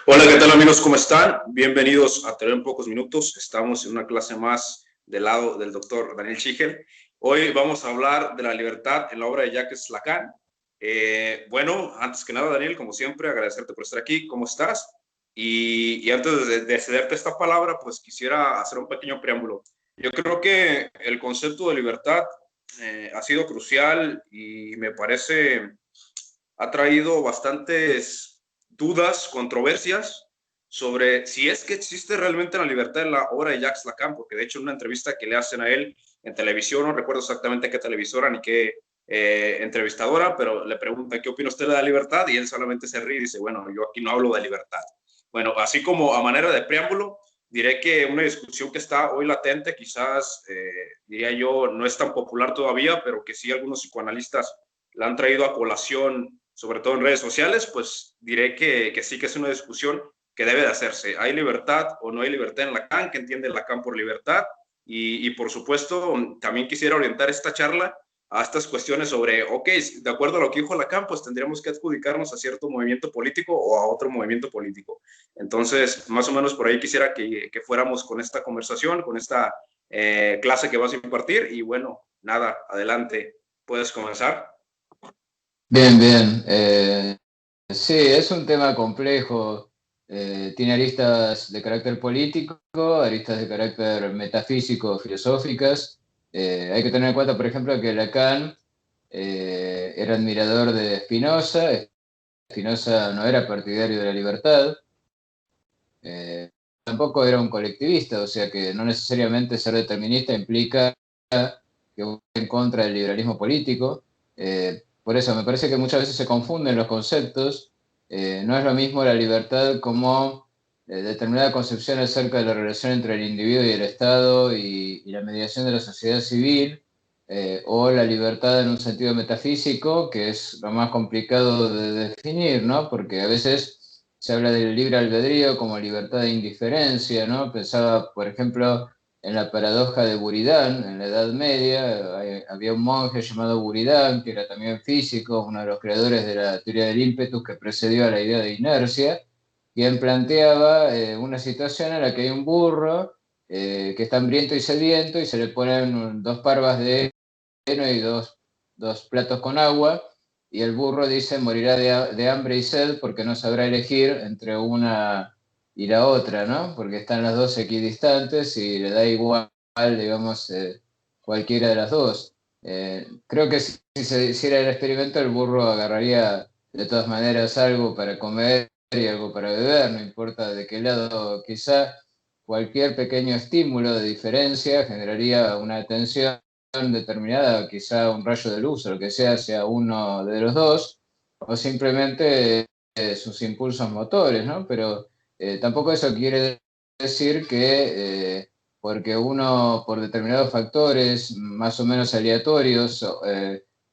Hola, ¿qué tal amigos? ¿Cómo están? Bienvenidos a Teoría en Pocos Minutos. Estamos en una clase más del lado del doctor Daniel Schigel. Hoy vamos a hablar de la libertad en la obra de Jacques Lacan. Bueno, antes que nada, Daniel, como siempre, agradecerte por estar aquí. ¿Cómo estás? Y antes de cederte esta palabra, pues quisiera hacer un pequeño preámbulo. Yo creo que el concepto de libertad ha sido crucial y me parece ha traído bastantes dudas, controversias sobre si es que existe realmente la libertad en la obra de Jacques Lacan, porque de hecho en una entrevista que le hacen a él en televisión, no recuerdo exactamente qué televisora ni qué entrevistadora, pero le preguntan qué opina usted de la libertad y él solamente se ríe y dice, bueno, yo aquí no hablo de libertad. Bueno, así como a manera de preámbulo, diré que una discusión que está hoy latente, quizás diría yo, no es tan popular todavía, pero que sí algunos psicoanalistas la han traído a colación, sobre todo en redes sociales, pues diré que sí que es una discusión que debe de hacerse. ¿Hay libertad o no hay libertad en Lacan? ¿Qué entiende Lacan por libertad? Y por supuesto, también quisiera orientar esta charla a estas cuestiones sobre, ok, de acuerdo a lo que dijo Lacan, pues tendríamos que adjudicarnos a cierto movimiento político o a otro movimiento político. Entonces, más o menos por ahí quisiera que fuéramos con esta conversación, con esta clase que vas a impartir. Y bueno, nada, adelante, puedes comenzar. Bien, bien. Sí, es un tema complejo. Tiene aristas de carácter político, aristas de carácter metafísico, filosóficas. Hay que tener en cuenta, por ejemplo, que Lacan era admirador de Spinoza. Spinoza no era partidario de la libertad. eh, Tampoco era un colectivista, o sea que no necesariamente ser determinista implica que uno esté en contra del liberalismo político. Por eso me parece que muchas veces se confunden los conceptos. No es lo mismo la libertad como determinada concepción acerca de la relación entre el individuo y el Estado y la mediación de la sociedad civil, o la libertad en un sentido metafísico, que es lo más complicado de definir, ¿no? Porque a veces se habla del libre albedrío como libertad de indiferencia, ¿no? Pensaba, por ejemplo, en la paradoja de Buridán, en la Edad Media. Había un monje llamado Buridán, que era también físico, uno de los creadores de la teoría del ímpetus que precedió a la idea de inercia, quien planteaba una situación en la que hay un burro que está hambriento y sediento y se le ponen dos parvas de heno y dos platos con agua, y el burro dice morirá de hambre y sed porque no sabrá elegir entre una y la otra, ¿no? Porque están las dos equidistantes y le da igual, digamos, cualquiera de las dos. Creo que si se hiciera el experimento, el burro agarraría de todas maneras algo para comer y algo para beber, no importa de qué lado. Quizá cualquier pequeño estímulo de diferencia generaría una tensión determinada, quizá un rayo de luz o lo que sea uno de los dos, o simplemente sus impulsos motores, ¿no? Pero tampoco eso quiere decir que porque uno, por determinados factores más o menos aleatorios,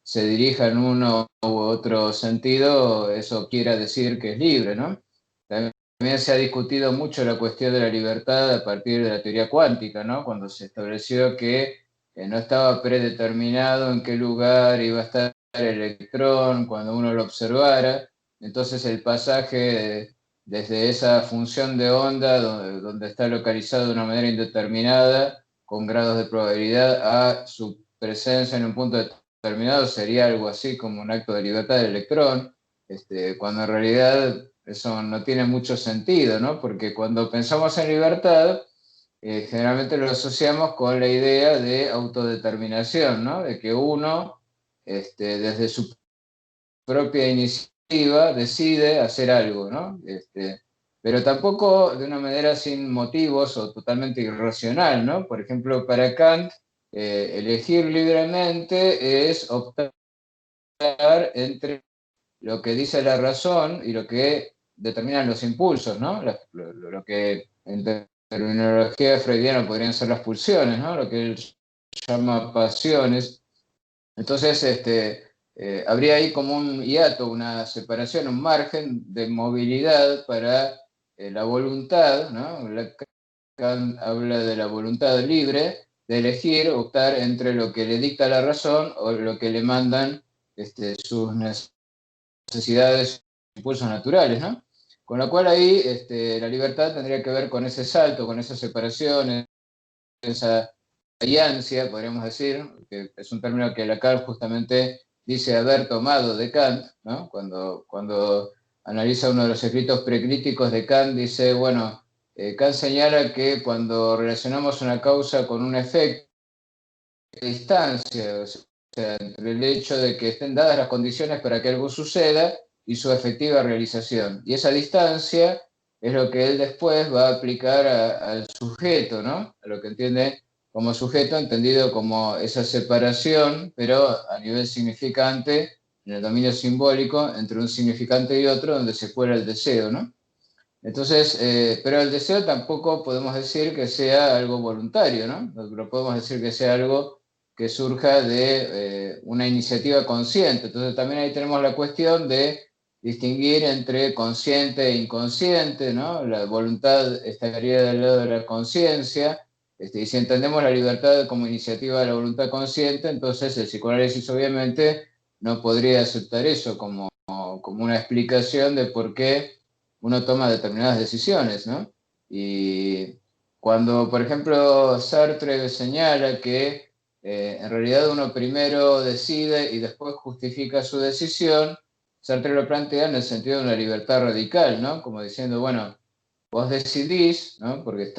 se dirija en uno u otro sentido, eso quiera decir que es libre, ¿no? También se ha discutido mucho la cuestión de la libertad a partir de la teoría cuántica, ¿no? Cuando se estableció que no estaba predeterminado en qué lugar iba a estar el electrón cuando uno lo observara. Entonces el pasaje desde esa función de onda donde está localizado de una manera indeterminada, con grados de probabilidad, a su presencia en un punto determinado sería algo así como un acto de libertad del electrón, cuando en realidad eso no tiene mucho sentido, ¿no? Porque cuando pensamos en libertad, generalmente lo asociamos con la idea de autodeterminación, ¿no? De que uno, desde su propia iniciativa, decide hacer algo, ¿no? Pero tampoco de una manera sin motivos o totalmente irracional, ¿no? Por ejemplo, para Kant, elegir libremente es optar entre lo que dice la razón y lo que determinan los impulsos, ¿no? Lo que en terminología freudiana podrían ser las pulsiones, ¿no? Lo que él llama pasiones. Entonces, habría ahí como un hiato, una separación, un margen de movilidad para la voluntad, ¿no? Kant habla de la voluntad libre de elegir, optar entre lo que le dicta la razón o lo que le mandan sus necesidades, impulsos naturales, ¿no? Con lo cual ahí la libertad tendría que ver con ese salto, con esa separación, esa alianza, podríamos decir, que es un término que Lacan justamente dice haber tomado de Kant, ¿no? Cuando analiza uno de los escritos precríticos de Kant, dice, bueno, Kant señala que cuando relacionamos una causa con un efecto, distancia, o sea, entre el hecho de que estén dadas las condiciones para que algo suceda y su efectiva realización. Y esa distancia es lo que él después va a aplicar al sujeto, ¿no? A lo que entiende como sujeto, entendido como esa separación, pero a nivel significante, en el dominio simbólico, entre un significante y otro, donde se cuela el deseo, ¿no? Entonces, pero el deseo tampoco podemos decir que sea algo voluntario, ¿no? No podemos decir que sea algo que surja de una iniciativa consciente. Entonces también ahí tenemos la cuestión de distinguir entre consciente e inconsciente, ¿no? La voluntad estaría del lado de la conciencia, y si entendemos la libertad como iniciativa de la voluntad consciente, entonces el psicoanálisis obviamente no podría aceptar eso como una explicación de por qué uno toma determinadas decisiones, ¿no? Y cuando, por ejemplo, Sartre señala que en realidad uno primero decide y después justifica su decisión, Sartre lo plantea en el sentido de una libertad radical, ¿no? Como diciendo, bueno, vos decidís, ¿no? Porque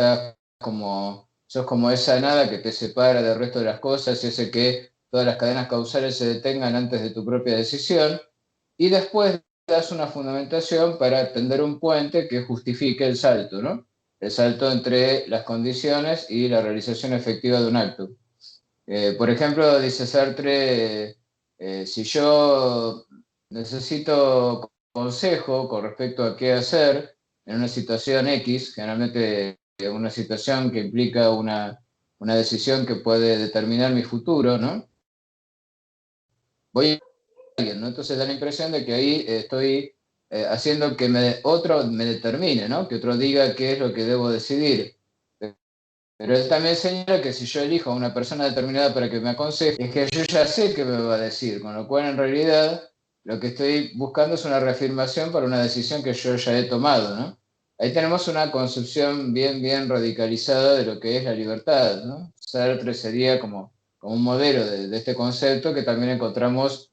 sos como esa nada que te separa del resto de las cosas y hace que todas las cadenas causales se detengan antes de tu propia decisión, y después das una fundamentación para tender un puente que justifique el salto, ¿no? El salto entre las condiciones y la realización efectiva de un acto. Por ejemplo, dice Sartre, si yo necesito consejo con respecto a qué hacer en una situación X, generalmente una situación que implica una decisión que puede determinar mi futuro, ¿no? Voy a alguien, ¿no? Entonces da la impresión de que ahí estoy haciendo que otro me determine, ¿no? Que otro diga qué es lo que debo decidir. Pero él también señala que si yo elijo a una persona determinada para que me aconseje, es que yo ya sé qué me va a decir, con lo cual en realidad lo que estoy buscando es una reafirmación para una decisión que yo ya he tomado, ¿no? Ahí tenemos una concepción bien radicalizada de lo que es la libertad, ¿no? Sartre sería como un modelo de este concepto que también encontramos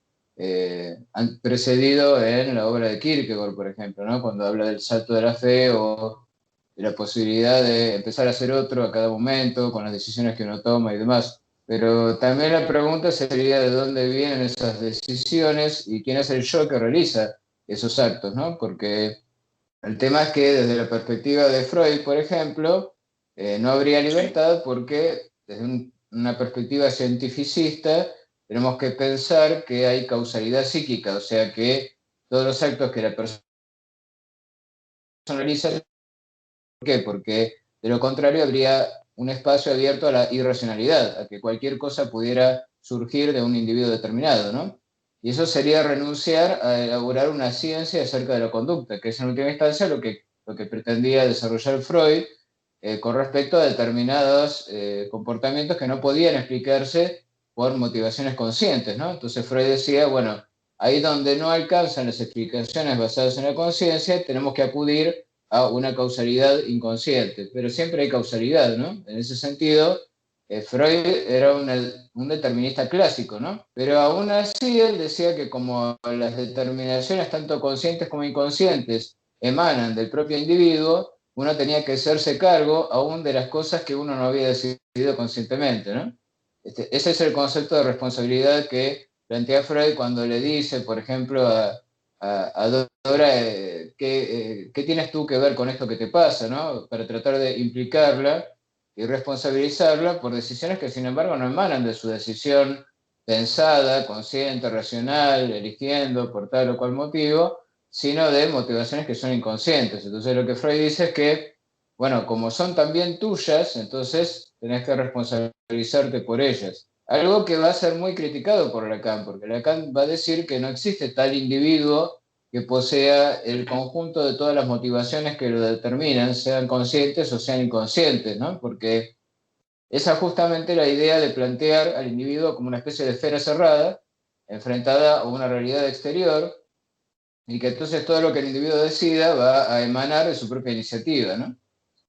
precedido en la obra de Kierkegaard, por ejemplo, ¿no? Cuando habla del salto de la fe o de la posibilidad de empezar a ser otro a cada momento, con las decisiones que uno toma y demás. Pero también la pregunta sería de dónde vienen esas decisiones y quién es el yo que realiza esos actos, ¿no? Porque el tema es que desde la perspectiva de Freud, por ejemplo, no habría Sí, libertad porque desde una perspectiva cientificista tenemos que pensar que hay causalidad psíquica, o sea que todos los actos que la persona realiza. ¿Por qué? Porque de lo contrario habría un espacio abierto a la irracionalidad, a que cualquier cosa pudiera surgir de un individuo determinado, ¿no? Y eso sería renunciar a elaborar una ciencia acerca de la conducta, que es en última instancia lo que pretendía desarrollar Freud con respecto a determinados comportamientos que no podían explicarse por motivaciones conscientes, ¿no? Entonces Freud decía, bueno, ahí donde no alcanzan las explicaciones basadas en la conciencia, tenemos que acudir a una causalidad inconsciente, pero siempre hay causalidad, ¿no? En ese sentido, Freud era un determinista clásico, ¿no? Pero aún así él decía que como las determinaciones, tanto conscientes como inconscientes, emanan del propio individuo, uno tenía que hacerse cargo aún de las cosas que uno no había decidido conscientemente, ¿no? Ese es el concepto de responsabilidad que plantea Freud cuando le dice, por ejemplo, a Dora, ¿qué tienes tú que ver con esto que te pasa, ¿no? Para tratar de implicarla y responsabilizarla por decisiones que, sin embargo, no emanan de su decisión pensada, consciente, racional, eligiendo por tal o cual motivo, sino de motivaciones que son inconscientes. Entonces, lo que Freud dice es que, bueno, como son también tuyas, entonces tenés que responsabilizarte por ellas. Algo que va a ser muy criticado por Lacan, porque Lacan va a decir que no existe tal individuo que posea el conjunto de todas las motivaciones que lo determinan, sean conscientes o sean inconscientes, ¿no? Porque esa es justamente la idea de plantear al individuo como una especie de esfera cerrada, enfrentada a una realidad exterior, y que entonces todo lo que el individuo decida va a emanar de su propia iniciativa, ¿no?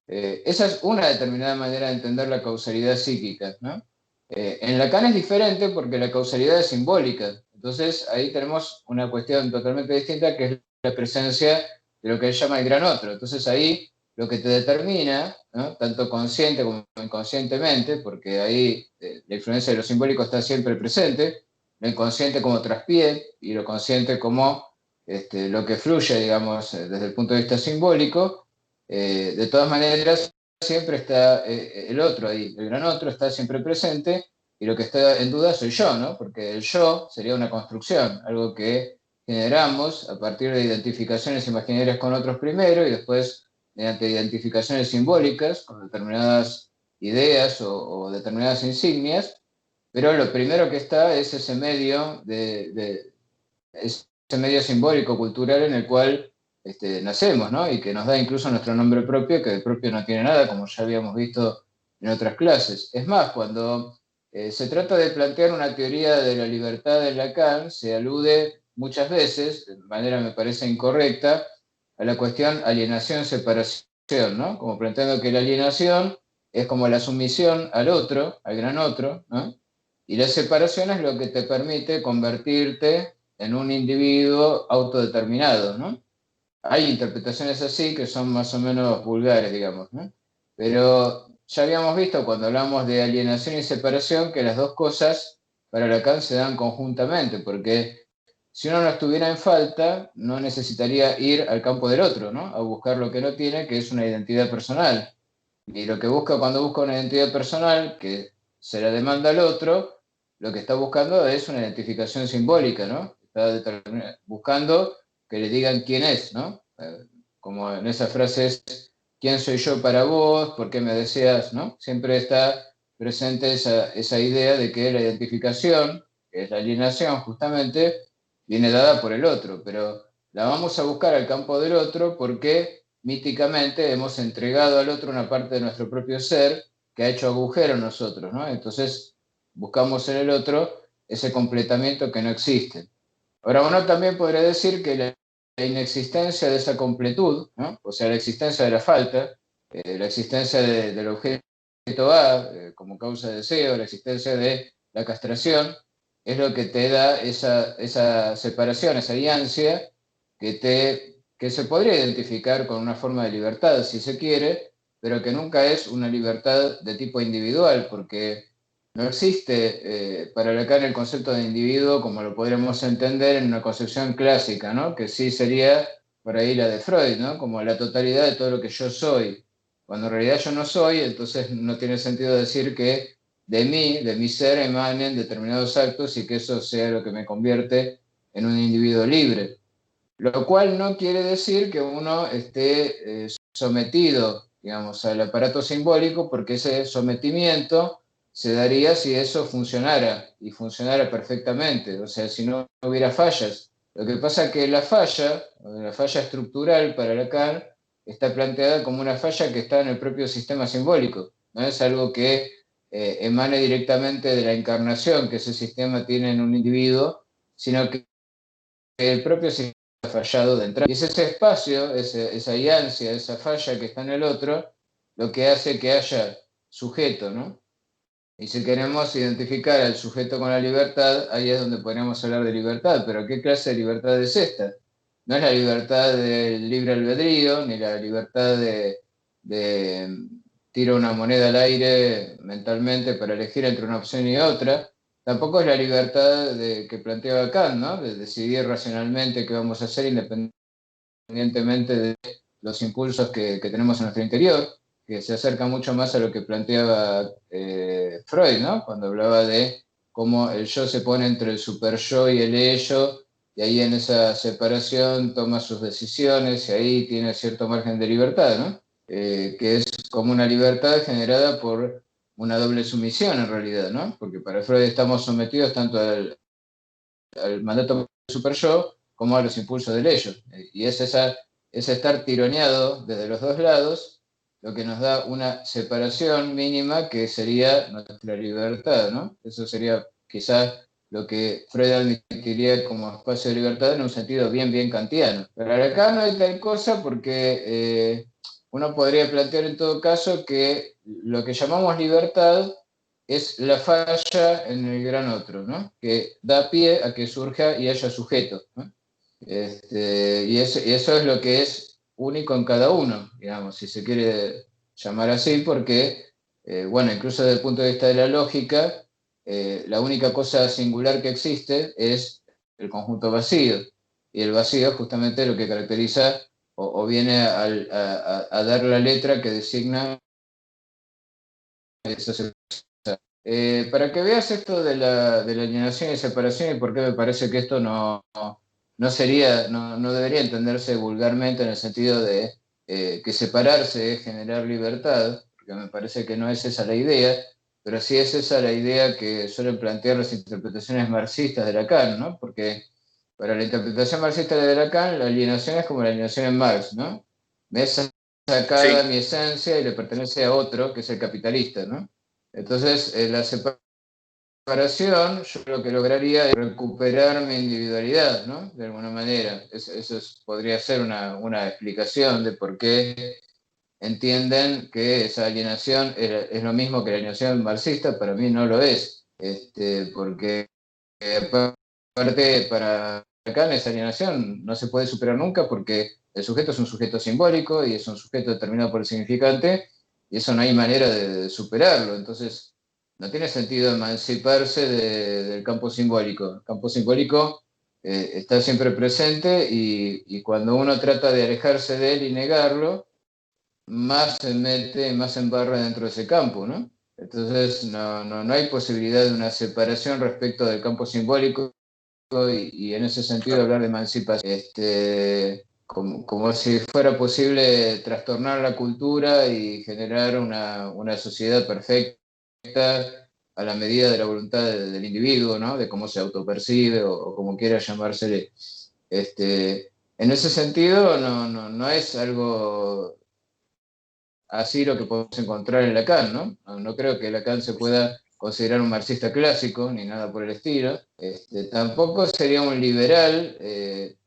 Esa es una determinada manera de entender la causalidad psíquica, ¿no? En Lacan es diferente porque la causalidad es simbólica. Entonces ahí tenemos una cuestión totalmente distinta que es la presencia de lo que él llama el gran otro. Entonces ahí lo que te determina, ¿no? Tanto consciente como inconscientemente, porque ahí la influencia de lo simbólico está siempre presente, lo inconsciente como traspié y lo consciente como lo que fluye, digamos, desde el punto de vista simbólico. De todas maneras, siempre está el otro ahí, el gran otro está siempre presente y lo que está en duda soy yo, ¿no? Porque el yo sería una construcción, algo que generamos a partir de identificaciones imaginarias con otros primero y después mediante identificaciones simbólicas con determinadas ideas o determinadas insignias, pero lo primero que está es ese medio ese medio simbólico, cultural en el cual nacemos, ¿no? Y que nos da incluso nuestro nombre propio, que de propio no tiene nada, como ya habíamos visto en otras clases. Es más, cuando se trata de plantear una teoría de la libertad de Lacan, se alude muchas veces, de manera me parece incorrecta, a la cuestión alienación-separación, ¿no? Como planteando que la alienación es como la sumisión al otro, al gran otro, ¿no? Y la separación es lo que te permite convertirte en un individuo autodeterminado, ¿no? Hay interpretaciones así que son más o menos vulgares, digamos, ¿no? Pero ya habíamos visto cuando hablamos de alienación y separación que las dos cosas para Lacan se dan conjuntamente, porque si uno no estuviera en falta, no necesitaría ir al campo del otro, ¿no? A buscar lo que no tiene, que es una identidad personal. Y lo que busca cuando busca una identidad personal, que se la demanda al otro, lo que está buscando es una identificación simbólica, ¿no? Está buscando que le digan quién es, ¿no? Como en esa frase es, ¿quién soy yo para vos? ¿Por qué me deseas? ¿No? Siempre está presente esa idea de que la identificación, que es la alienación justamente, viene dada por el otro, pero la vamos a buscar al campo del otro porque míticamente hemos entregado al otro una parte de nuestro propio ser que ha hecho agujero en nosotros, ¿no? Entonces buscamos en el otro ese completamiento que no existe. Ahora, uno también podría decir que la inexistencia de esa completud, ¿no? O sea, la existencia de la falta, la existencia del objeto A como causa de deseo, la existencia de la castración, es lo que te da esa separación, esa diancia que se podría identificar con una forma de libertad, si se quiere, pero que nunca es una libertad de tipo individual, porque no existe para Lacan el concepto de individuo como lo podríamos entender en una concepción clásica, ¿no? Que sí sería por ahí la de Freud, ¿no? Como la totalidad de todo lo que yo soy. Cuando en realidad yo no soy, entonces no tiene sentido decir que de mi ser, emanen determinados actos y que eso sea lo que me convierte en un individuo libre. Lo cual no quiere decir que uno esté sometido, digamos, al aparato simbólico, porque ese sometimiento se daría si eso funcionara y funcionara perfectamente, o sea, si no hubiera fallas. Lo que pasa es que la falla estructural para Lacan, está planteada como una falla que está en el propio sistema simbólico, no es algo que emane directamente de la encarnación que ese sistema tiene en un individuo, sino que el propio sistema ha fallado de entrada. Y es ese espacio, esa ansia, esa falla que está en el otro, lo que hace que haya sujeto, ¿no? Y si queremos identificar al sujeto con la libertad, ahí es donde podríamos hablar de libertad. Pero ¿qué clase de libertad es esta? No es la libertad del libre albedrío, ni la libertad de tiro una moneda al aire mentalmente para elegir entre una opción y otra. Tampoco es la libertad que planteaba Kant, ¿no? De decidir racionalmente qué vamos a hacer independientemente de los impulsos que tenemos en nuestro interior, que se acerca mucho más a lo que planteaba Freud, ¿no? Cuando hablaba de cómo el yo se pone entre el super yo y el ello, y ahí en esa separación toma sus decisiones y ahí tiene cierto margen de libertad, ¿no? Que es como una libertad generada por una doble sumisión en realidad, ¿no? Porque para Freud estamos sometidos tanto al mandato del super yo como a los impulsos del ello. Y es estar tironeado desde los dos lados lo que nos da una separación mínima que sería nuestra libertad, ¿no? Eso sería quizás lo que Freud admitiría como espacio de libertad en un sentido bien kantiano. Pero acá no hay tal cosa porque uno podría plantear en todo caso que lo que llamamos libertad es la falla en el gran otro, ¿no? Que da pie a que surja y haya sujeto, ¿no? Y eso es lo que es único en cada uno, digamos, si se quiere llamar así, porque, bueno, incluso desde el punto de vista de la lógica, la única cosa singular que existe es el conjunto vacío, y el vacío es justamente lo que caracteriza o viene a dar la letra que designa esa separación. Para que veas esto de la alienación y separación y por qué me parece que esto no debería entenderse vulgarmente en el sentido de que separarse es generar libertad, porque me parece que no es esa la idea, pero sí es esa la idea que suelen plantear las interpretaciones marxistas de Lacan, ¿no? Porque para la interpretación marxista de Lacan, la alienación es como la alienación en Marx, ¿no? Me es sacada Sí, mi esencia y le pertenece a otro, que es el capitalista, ¿no? Entonces, la separación, yo lo que lograría es recuperar mi individualidad, ¿no? De alguna manera. Podría ser una explicación de por qué entienden que esa alienación es lo mismo que la alienación marxista. Para mí no lo es, porque aparte para Lacan esa alienación no se puede superar nunca porque el sujeto es un sujeto simbólico y es un sujeto determinado por el significante y eso no hay manera de superarlo. Entonces, no tiene sentido emanciparse del campo simbólico. El campo simbólico está siempre presente y cuando uno trata de alejarse de él y negarlo, más se mete, más se embarra dentro de ese campo, ¿no? Entonces no hay posibilidad de una separación respecto del campo simbólico y en ese sentido claro. hablar de emancipación, como si fuera posible trastornar la cultura y generar una sociedad perfecta a la medida de la voluntad del individuo, ¿no? De cómo se autopercibe o como quiera llamársele. En ese sentido, no es algo así lo que podemos encontrar en Lacan, ¿no? No creo que Lacan se pueda considerar un marxista clásico, ni nada por el estilo. Tampoco sería un liberal,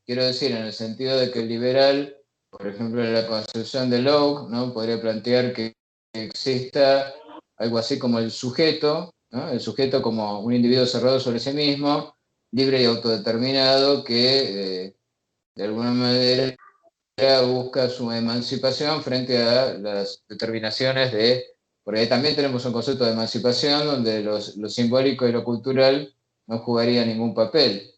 quiero decir, en el sentido de que el liberal, por ejemplo, en la concepción de Locke, ¿no? Podría plantear que exista algo así como el sujeto, ¿no? El sujeto como un individuo cerrado sobre sí mismo, libre y autodeterminado, que de alguna manera busca su emancipación frente a las determinaciones porque también tenemos un concepto de emancipación donde lo simbólico y lo cultural no jugaría ningún papel.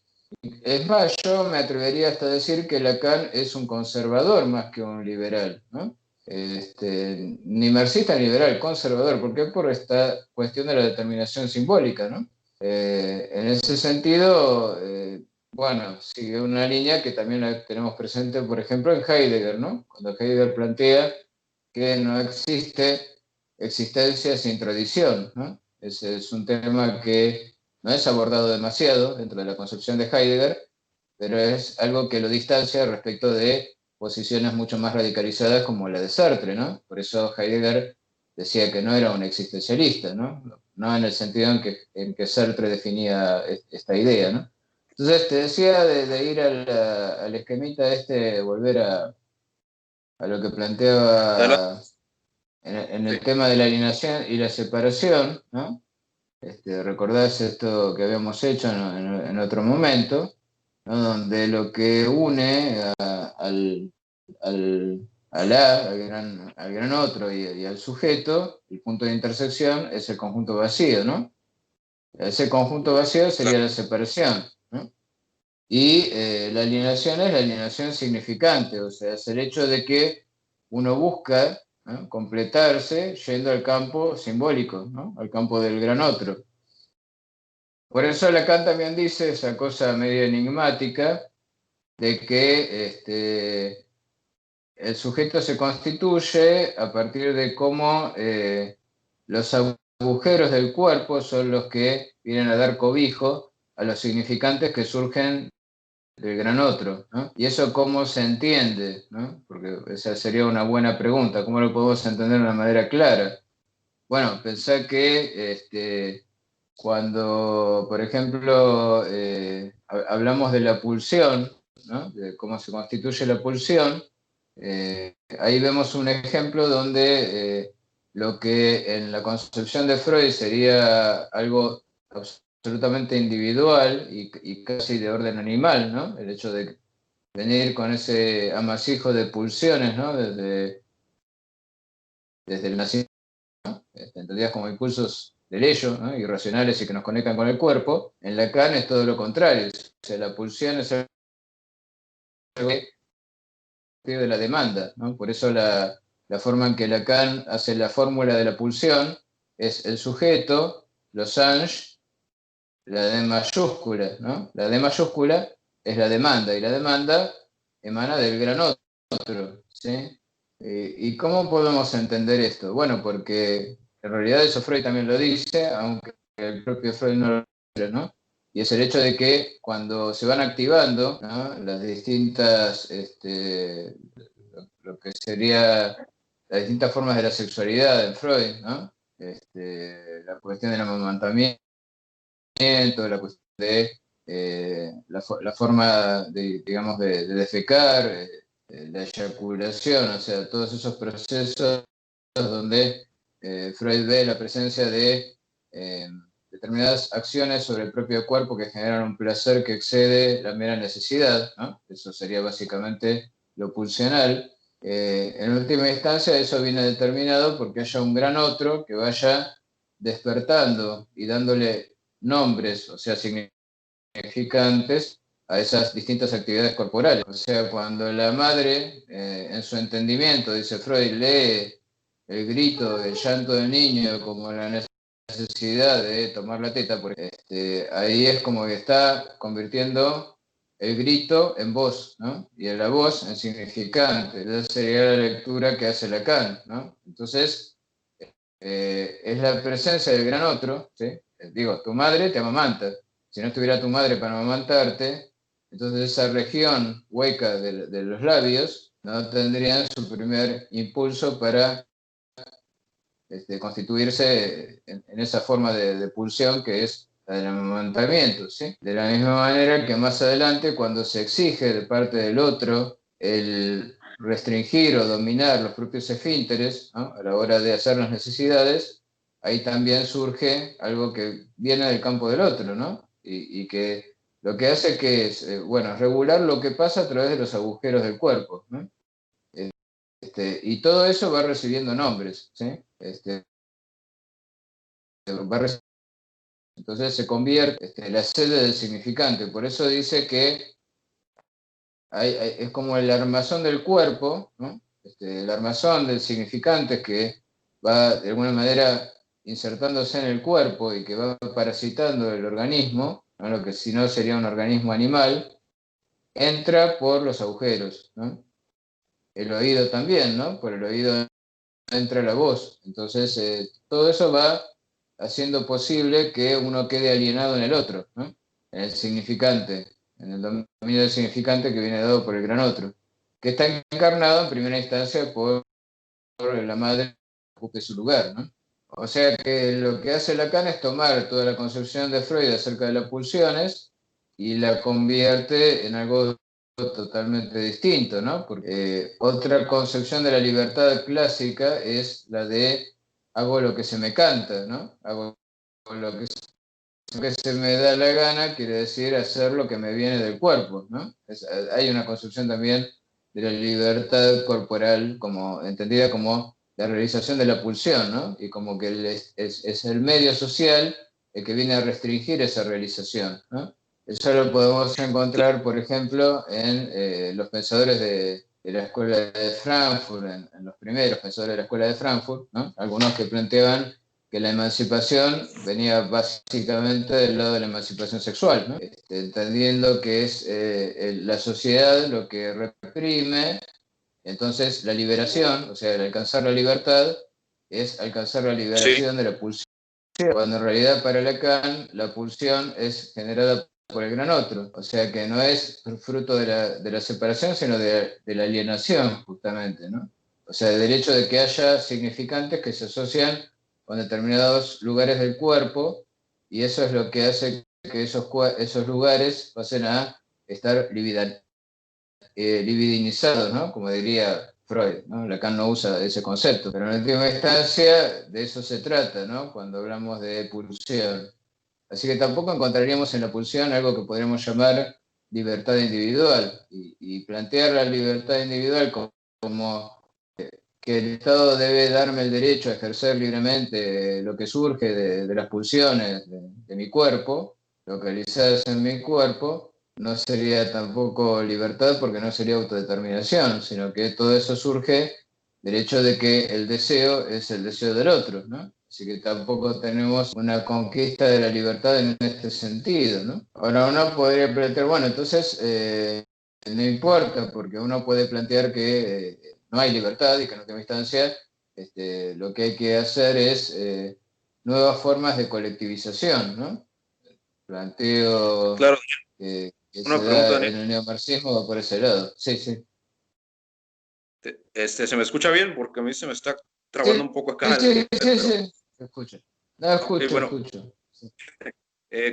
Es más, yo me atrevería hasta a decir que Lacan es un conservador más que un liberal, ¿no? Ni marxista ni liberal, conservador. ¿Por qué? Por esta cuestión de la determinación simbólica, ¿no? En ese sentido, bueno, sigue una línea que también la tenemos presente, por ejemplo, en Heidegger, ¿no? Cuando Heidegger plantea que no existe existencia sin tradición, ¿no? Ese es un tema que no es abordado demasiado dentro de la concepción de Heidegger, pero es algo que lo distancia respecto de posiciones mucho más radicalizadas como la de Sartre, ¿no? Por eso Heidegger decía que no era un existencialista, ¿no? No en el sentido en que Sartre definía esta idea, ¿no? Entonces te decía de ir al esquemita volver a lo que Adelante. planteaba en Sí, el tema de la alienación y la separación, ¿no? Recordás esto que habíamos hecho en otro momento, ¿no? Donde lo que une al gran otro y al sujeto, el punto de intersección es el conjunto vacío, ¿no? Ese conjunto vacío sería claro. la separación, ¿no? Y la alienación es la alienación significante, o sea, es el hecho de que uno busca, ¿no? Completarse yendo al campo simbólico, ¿no? Al campo del gran otro. Por eso Lacan también dice esa cosa medio enigmática de que el sujeto se constituye a partir de cómo los agujeros del cuerpo son los que vienen a dar cobijo a los significantes que surgen del gran otro, ¿no? Y eso cómo se entiende, ¿no? Porque esa sería una buena pregunta, ¿cómo lo podemos entender de una manera clara? Bueno, pensar que cuando, por ejemplo, hablamos de la pulsión, ¿no? De cómo se constituye la pulsión, ahí vemos un ejemplo donde lo que en la concepción de Freud sería algo absolutamente individual y casi de orden animal, ¿no? El hecho de venir con ese amasijo de pulsiones, ¿no? Desde el nacimiento, entendidas como impulsos del ello, ¿no? Irracionales y que nos conectan con el cuerpo. En Lacan es todo lo contrario, o sea, la pulsión es algo de la demanda, ¿no? Por eso la forma en que Lacan hace la fórmula de la pulsión es el sujeto, los anges, la D mayúscula, ¿no? La D mayúscula es la demanda, y la demanda emana del gran otro, ¿sí? ¿Y cómo podemos entender esto? Bueno, porque en realidad eso Freud también lo dice, aunque el propio Freud no lo dice, ¿no? Y es el hecho de que cuando se van activando, ¿no? Las distintas, lo que sería las distintas formas de la sexualidad en Freud, ¿no? La cuestión del amamantamiento, la cuestión de la forma de, digamos, de defecar, la eyaculación, o sea, todos esos procesos donde Freud ve la presencia de determinadas acciones sobre el propio cuerpo que generan un placer que excede la mera necesidad, ¿no? Eso sería básicamente lo pulsional. En última instancia, eso viene determinado porque haya un gran otro que vaya despertando y dándole nombres, o sea, significantes a esas distintas actividades corporales. O sea, cuando la madre, en su entendimiento, dice Freud, lee el grito, el llanto del niño como la necesidad de tomar la teta, porque ahí es como que está convirtiendo el grito en voz, ¿no? Y la voz en significante. Esa sería la lectura que hace Lacan, ¿no? Entonces, es la presencia del gran otro, ¿sí? Digo, tu madre te amamanta. Si no estuviera tu madre para amamantarte, entonces esa región hueca de los labios no tendrían su primer impulso para constituirse en esa forma de pulsión que es la del amamantamiento, ¿sí? De la misma manera que más adelante, cuando se exige de parte del otro el restringir o dominar los propios esfínteres, ¿no? A la hora de hacer las necesidades, ahí también surge algo que viene del campo del otro, ¿no? Y que lo que hace que es, bueno, regular lo que pasa a través de los agujeros del cuerpo, ¿no? Y todo eso va recibiendo nombres, ¿sí? Entonces se convierte la sede del significante. Por eso dice que es como el armazón del cuerpo, ¿no? El armazón del significante que va de alguna manera insertándose en el cuerpo y que va parasitando el organismo, ¿no? Lo que si no sería un organismo animal, entra por los agujeros, ¿no? El oído también, ¿no? Por el oído entra la voz. Entonces, todo eso va haciendo posible que uno quede alienado en el otro, ¿no? En el significante, en el dominio del significante que viene dado por el gran otro, que está encarnado en primera instancia por la madre que ocupe su lugar, ¿no? O sea que lo que hace Lacan es tomar toda la concepción de Freud acerca de las pulsiones y la convierte en algo totalmente distinto, ¿no? Porque otra concepción de la libertad clásica es la de hago lo que se me canta, ¿no? Hago lo que se me da la gana, quiere decir hacer lo que me viene del cuerpo, ¿no? Hay una concepción también de la libertad corporal como entendida como la realización de la pulsión, ¿no? Y como que es el medio social el que viene a restringir esa realización, ¿no? Eso lo podemos encontrar, por ejemplo, en los pensadores de la escuela de Frankfurt, en los primeros pensadores de la escuela de Frankfurt, ¿no? Algunos que planteaban que la emancipación venía básicamente del lado de la emancipación sexual, ¿no? Entendiendo que es la sociedad lo que reprime, entonces la liberación, o sea, el alcanzar la libertad, es alcanzar la Sí, liberación de la pulsión, cuando en realidad para Lacan la pulsión es generada por el gran otro, o sea que no es fruto de la separación, sino de la alienación, justamente, ¿no? O sea, del hecho de que haya significantes que se asocian con determinados lugares del cuerpo y eso es lo que hace que esos lugares pasen a estar libidinizados, ¿no? Como diría Freud, ¿no? Lacan no usa ese concepto, pero en última instancia de eso se trata, ¿no? Cuando hablamos de pulsión. Así que tampoco encontraríamos en la pulsión algo que podríamos llamar libertad individual y plantear la libertad individual como que el Estado debe darme el derecho a ejercer libremente lo que surge de las pulsiones de mi cuerpo, localizadas en mi cuerpo, no sería tampoco libertad porque no sería autodeterminación, sino que todo eso surge del hecho de que el deseo es el deseo del otro, ¿no? Así que tampoco tenemos una conquista de la libertad en este sentido, ¿no? Ahora uno podría plantear, bueno, entonces no importa, porque uno puede plantear que no hay libertad y que en última instancia lo que hay que hacer es nuevas formas de colectivización, ¿no? Planteo Claro, que una se pregunta, da Daniel. en el neomarxismo va por ese lado. Sí, sí. ¿Se me escucha bien? Porque a mí se me está trabando Sí, un poco sí, acá sí, sí, pero sí. Escucho. No, ok, escucho, bueno, escucho. Sí,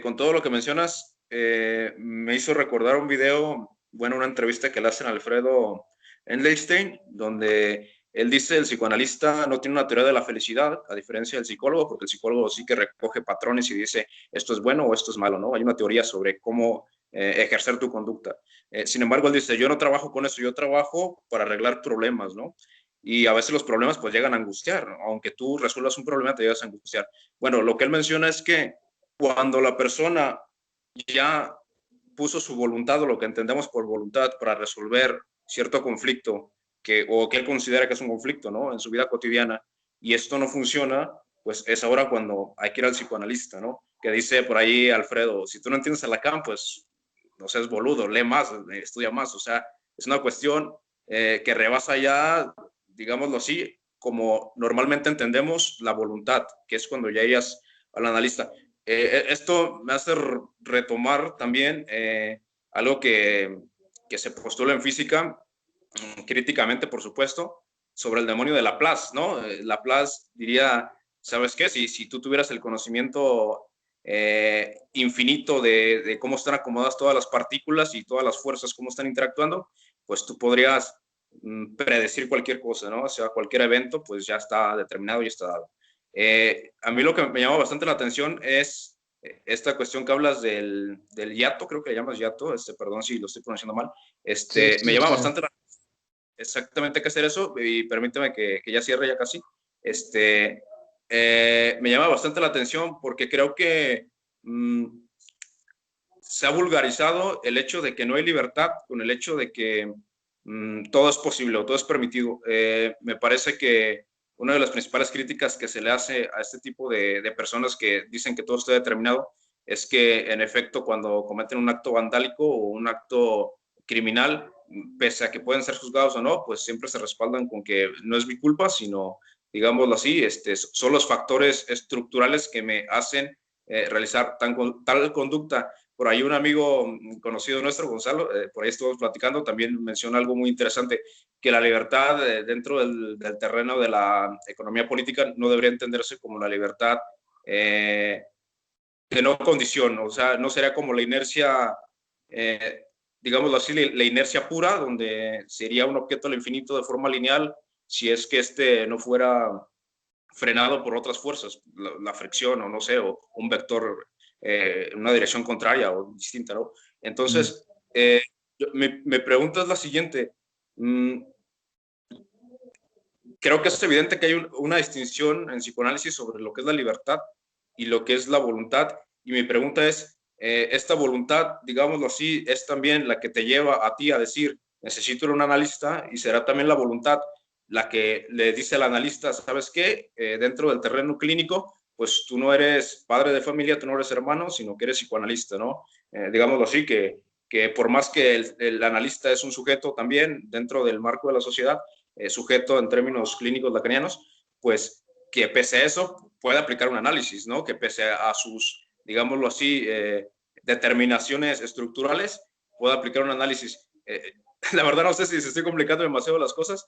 con todo lo que mencionas, me hizo recordar un video, bueno, una entrevista que le hacen a Alfredo Endelstein, donde él dice el psicoanalista no tiene una teoría de la felicidad, a diferencia del psicólogo, porque el psicólogo sí que recoge patrones y dice esto es bueno o esto es malo, ¿no? Hay una teoría sobre cómo ejercer tu conducta. Sin embargo, él dice, yo no trabajo con eso, yo trabajo para arreglar problemas, ¿no? Y a veces los problemas pues llegan a angustiar, ¿no? Aunque tú resuelvas un problema, te llegas a angustiar. Bueno, lo que él menciona es que cuando la persona ya puso su voluntad o lo que entendemos por voluntad para resolver cierto conflicto o que él considera que es un conflicto, ¿no? En su vida cotidiana y esto no funciona, pues es ahora cuando hay que ir al psicoanalista, ¿no? Que dice por ahí Alfredo, si tú no entiendes a Lacan, pues no seas boludo, lee más, estudia más, o sea, es una cuestión que rebasa ya, digámoslo así, como normalmente entendemos la voluntad, que es cuando ya irías al analista. Esto me hace retomar también algo que se postula en física, críticamente, por supuesto, sobre el demonio de Laplace, ¿no? Laplace diría, ¿sabes qué? Si tú tuvieras el conocimiento infinito de cómo están acomodadas todas las partículas y todas las fuerzas, cómo están interactuando, pues tú podrías predecir cualquier cosa, ¿no? O sea, cualquier evento, pues ya está determinado y está dado. A mí lo que me llama bastante la atención es esta cuestión que hablas del hiato, creo que le llamas hiato, perdón si lo estoy pronunciando mal, sí, me sí, llama sí. bastante exactamente qué hacer eso y permíteme que ya cierre ya casi. Este, me llama bastante la atención porque creo que se ha vulgarizado el hecho de que no hay libertad con el hecho de que todo es posible o todo es permitido. Me parece que una de las principales críticas que se le hace a este tipo de personas que dicen que todo está determinado es que, en efecto, cuando cometen un acto vandálico o un acto criminal, pese a que pueden ser juzgados o no, pues siempre se respaldan con que no es mi culpa, sino, digámoslo así, son los factores estructurales que me hacen realizar tal conducta. Por ahí un amigo conocido nuestro, Gonzalo, por ahí estuvimos platicando, también menciona algo muy interesante, que la libertad dentro del terreno de la economía política no debería entenderse como la libertad de no condición, o sea, no sería como la inercia, digámoslo así, la inercia pura, donde sería un objeto al infinito de forma lineal, si es que no fuera frenado por otras fuerzas, la fricción o no sé, o un vector en una dirección contraria o distinta, ¿no? Mm. Entonces, me pregunta es la siguiente. Creo que es evidente que hay una distinción en psicoanálisis sobre lo que es la libertad y lo que es la voluntad. Y mi pregunta es, esta voluntad, digámoslo así, es también la que te lleva a ti a decir, necesito ir a un analista, y será también la voluntad la que le dice al analista, ¿sabes qué? Dentro del terreno clínico, pues tú no eres padre de familia, tú no eres hermano, sino que eres psicoanalista, ¿no? Digámoslo así, que por más que el analista es un sujeto también dentro del marco de la sociedad, sujeto en términos clínicos lacanianos, pues que pese a eso puede aplicar un análisis, ¿no? Que pese a sus, digámoslo así, determinaciones estructurales, puede aplicar un análisis. La verdad no sé si se estoy complicando demasiado las cosas,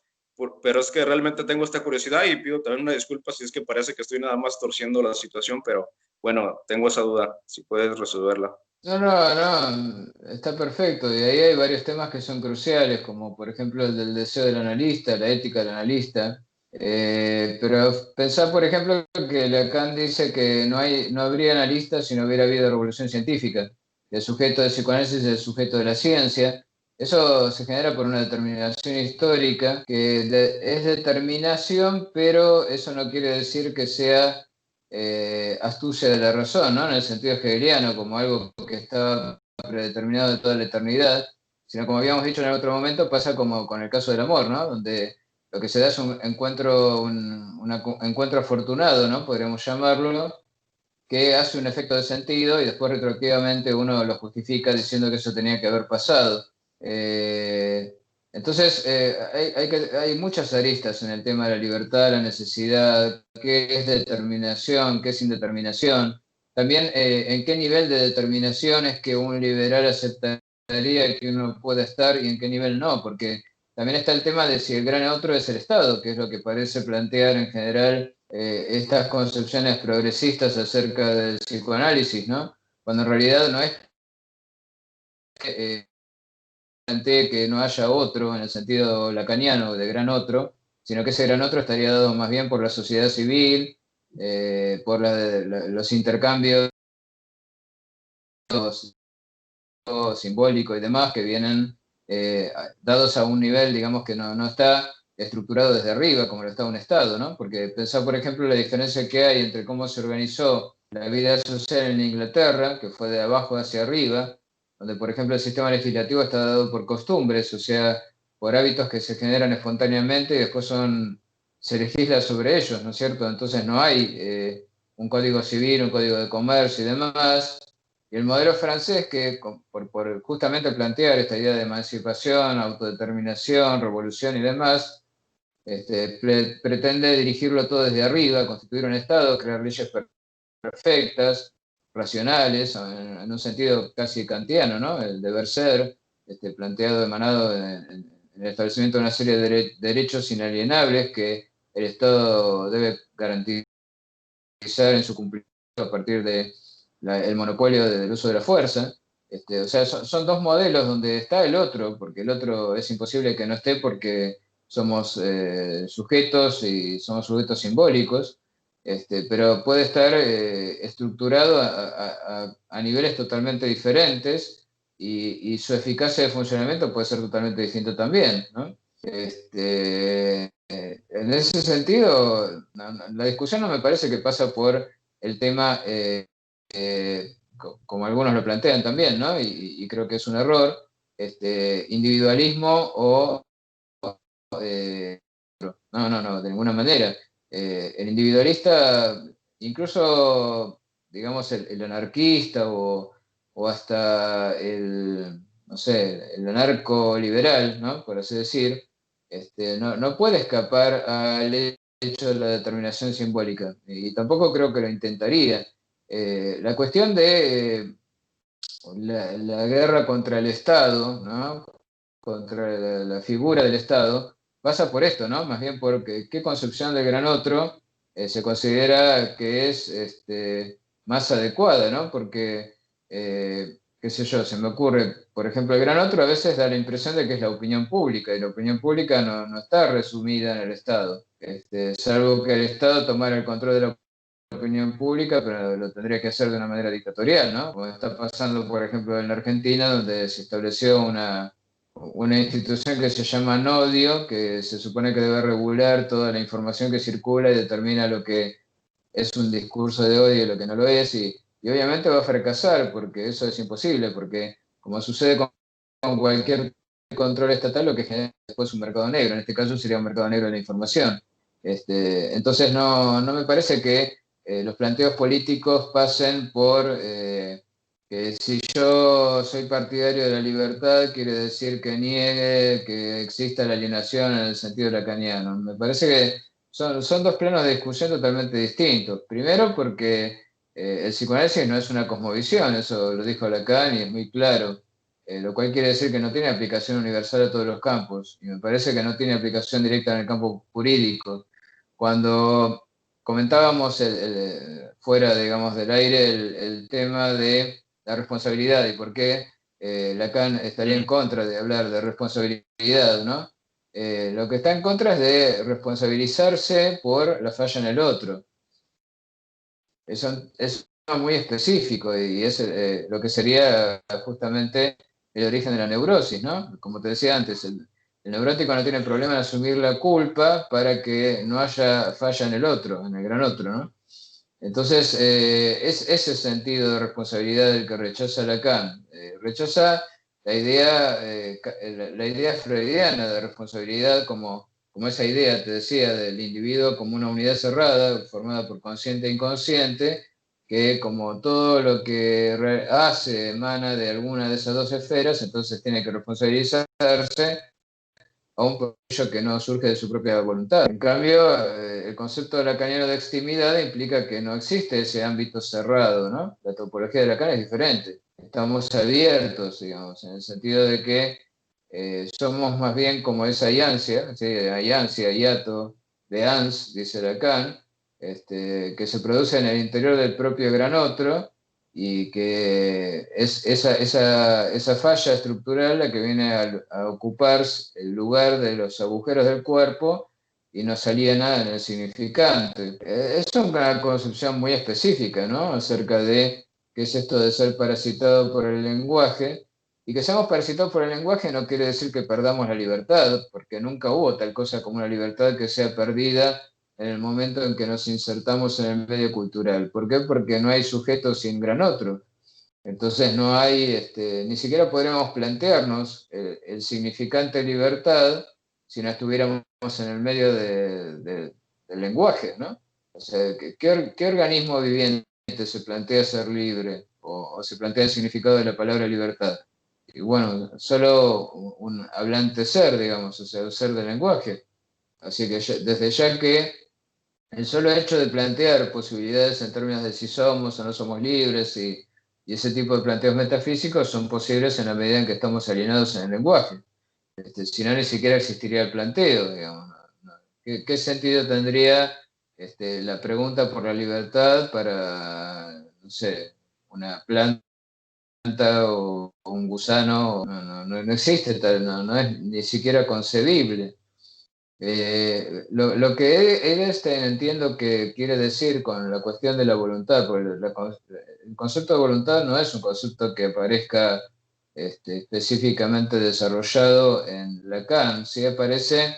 pero es que realmente tengo esta curiosidad y pido también una disculpa si es que parece que estoy nada más torciendo la situación, pero bueno, tengo esa duda, si puedes resolverla. No, no, no, está perfecto. Y ahí hay varios temas que son cruciales, como por ejemplo el del deseo del analista, la ética del analista. Pero pensar, por ejemplo, que Lacan dice que no habría analistas si no hubiera habido revolución científica. El sujeto del psicoanálisis es el sujeto de la ciencia. Eso se genera por una determinación histórica, es determinación, pero eso no quiere decir que sea astucia de la razón, ¿no? En el sentido hegeliano, como algo que está predeterminado de toda la eternidad, sino como habíamos dicho en el otro momento, pasa como con el caso del amor, ¿no? Donde lo que se da es un encuentro, encuentro afortunado, ¿no? Podríamos llamarlo, que hace un efecto de sentido y después retroactivamente uno lo justifica diciendo que eso tenía que haber pasado. Eh, entonces, hay muchas aristas en el tema de la libertad, la necesidad, qué es determinación, qué es indeterminación. También, en qué nivel de determinación es que un liberal aceptaría que uno pueda estar y en qué nivel no, porque también está el tema de si el gran otro es el Estado, que es lo que parece plantear en general estas concepciones progresistas acerca del psicoanálisis, ¿no? Cuando en realidad no es que plantee que no haya otro en el sentido lacaniano de gran otro, sino que ese gran otro estaría dado más bien por la sociedad civil, por los intercambios simbólicos y demás que vienen dados a un nivel, digamos, que no está estructurado desde arriba, como lo está un Estado, ¿no? Porque pensar, por ejemplo, la diferencia que hay entre cómo se organizó la vida social en Inglaterra, que fue de abajo hacia arriba, donde, por ejemplo, el sistema legislativo está dado por costumbres, o sea, por hábitos que se generan espontáneamente y después se legisla sobre ellos, ¿no es cierto? Entonces no hay un código civil, un código de comercio y demás. Y el modelo francés, que por justamente plantear esta idea de emancipación, autodeterminación, revolución y demás, pretende dirigirlo todo desde arriba, constituir un Estado, crear leyes perfectas, racionales, en un sentido casi kantiano, ¿no? El deber ser, planteado, emanado en el establecimiento de una serie de derechos inalienables que el Estado debe garantizar en su cumplimiento a partir de el monopolio del uso de la fuerza. O sea, son dos modelos donde está el otro, porque el otro es imposible que no esté porque somos sujetos y somos sujetos simbólicos, pero puede estar estructurado a niveles totalmente diferentes y su eficacia de funcionamiento puede ser totalmente distinta también, ¿no? En ese sentido, la discusión no me parece que pasa por el tema, como algunos lo plantean también, ¿no? Y creo que es un error, individualismo o... no, de ninguna manera. El individualista, incluso, digamos, el anarquista o hasta no sé, el anarco liberal, ¿no? Por así decir, no puede escapar al hecho de la determinación simbólica, y tampoco creo que lo intentaría. La cuestión de la guerra contra el Estado, ¿no? Contra la figura del Estado, pasa por esto, ¿no? Más bien porque qué concepción del gran otro se considera que es más adecuada, ¿no? Porque, qué sé yo, se me ocurre, por ejemplo, el gran otro a veces da la impresión de que es la opinión pública, y la opinión pública no está resumida en el Estado, salvo que el Estado tomara el control de la opinión pública, pero lo tendría que hacer de una manera dictatorial, ¿no? Como está pasando, por ejemplo, en la Argentina, donde se estableció una institución que se llama Nodio, que se supone que debe regular toda la información que circula y determina lo que es un discurso de odio y lo que no lo es, y obviamente va a fracasar, porque eso es imposible, porque como sucede con cualquier control estatal, lo que genera después un mercado negro, en este caso sería un mercado negro de la información. Entonces no me parece que los planteos políticos pasen por que si yo soy partidario de la libertad, quiere decir que niegue que exista la alienación en el sentido lacaniano. Me parece que son dos planos de discusión totalmente distintos. Primero porque el psicoanálisis no es una cosmovisión, eso lo dijo Lacan y es muy claro. lo cual quiere decir que no tiene aplicación universal a todos los campos, y me parece que no tiene aplicación directa en el campo jurídico. Cuando comentábamos fuera, digamos, del aire el tema de la responsabilidad y por qué Lacan estaría en contra de hablar de responsabilidad, ¿no? Lo que está en contra es de responsabilizarse por la falla en el otro. Eso es muy específico y es lo que sería justamente el origen de la neurosis, ¿no? Como te decía antes, el neurótico no tiene problema en asumir la culpa para que no haya falla en el otro, en el gran otro, ¿no? Entonces, es ese sentido de responsabilidad el que rechaza Lacan. Rechaza la idea freudiana de responsabilidad como esa idea, te decía, del individuo como una unidad cerrada, formada por consciente e inconsciente, que como todo lo que hace emana de alguna de esas dos esferas, entonces tiene que responsabilizarse aún por ello que no surge de su propia voluntad. En cambio, el concepto de lacaniano de extimidad implica que no existe ese ámbito cerrado, ¿no? La topología de Lacan es diferente. Estamos abiertos, digamos, en el sentido de que somos más bien como esa ayancia, ¿sí? Ayancia, hiato, de Ans, dice Lacan, que se produce en el interior del propio gran otro, y que es esa falla estructural la que viene a ocupar el lugar de los agujeros del cuerpo y nos aliena en el significante. Es una concepción muy específica, ¿no? Acerca de qué es esto de ser parasitado por el lenguaje. Y que seamos parasitados por el lenguaje no quiere decir que perdamos la libertad, porque nunca hubo tal cosa como una libertad que sea perdida en el momento en que nos insertamos en el medio cultural. ¿Por qué? Porque no hay sujeto sin gran otro. Entonces no hay, ni siquiera podríamos plantearnos el significante libertad si no estuviéramos en el medio del lenguaje, ¿no? O sea, ¿qué organismo viviente se plantea ser libre o se plantea el significado de la palabra libertad? Y bueno, solo un hablante ser, digamos, o sea, un ser del lenguaje. Así que desde ya que el solo hecho de plantear posibilidades en términos de si somos o no somos libres y ese tipo de planteos metafísicos son posibles en la medida en que estamos alienados en el lenguaje. Si no, ni siquiera existiría el planteo, digamos. ¿No? ¿Qué sentido tendría la pregunta por la libertad para, no sé, una planta o un gusano? No existe tal, no es ni siquiera concebible. Lo que Edelstein entiendo que quiere decir con la cuestión de la voluntad, porque el concepto de voluntad no es un concepto que aparezca específicamente desarrollado en Lacan, sí aparece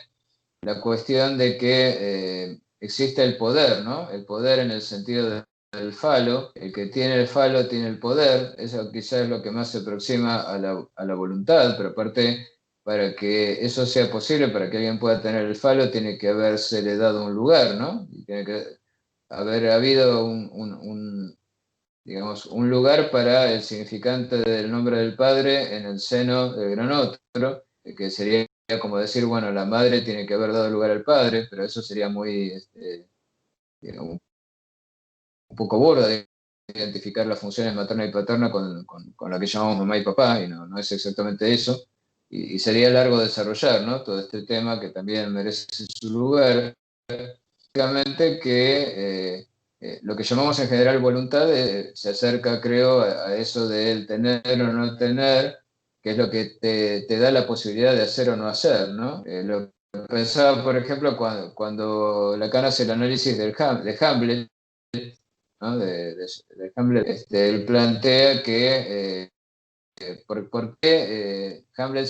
la cuestión de que existe el poder, ¿no? El poder en el sentido del falo, el que tiene el falo tiene el poder, eso quizás es lo que más se aproxima a la voluntad, pero aparte para que eso sea posible, para que alguien pueda tener el falo, tiene que habérsele dado un lugar, ¿no? Y tiene que haber habido digamos, un lugar para el significante del nombre del padre en el seno del gran otro, que sería como decir, bueno, la madre tiene que haber dado lugar al padre, pero eso sería muy, digamos, un poco burdo de identificar las funciones materna y paterna con lo que llamamos mamá y papá, y no es exactamente eso. Y sería largo desarrollar, ¿no? Todo este tema que también merece su lugar. Básicamente que lo que llamamos en general voluntad se acerca, creo, a eso del tener o no tener, que es lo que te da la posibilidad de hacer o no hacer, ¿no? Lo que pensaba, por ejemplo, cuando Lacan hace el análisis de Hamlet, ¿no? De Hamlet, él plantea que por qué Hamlet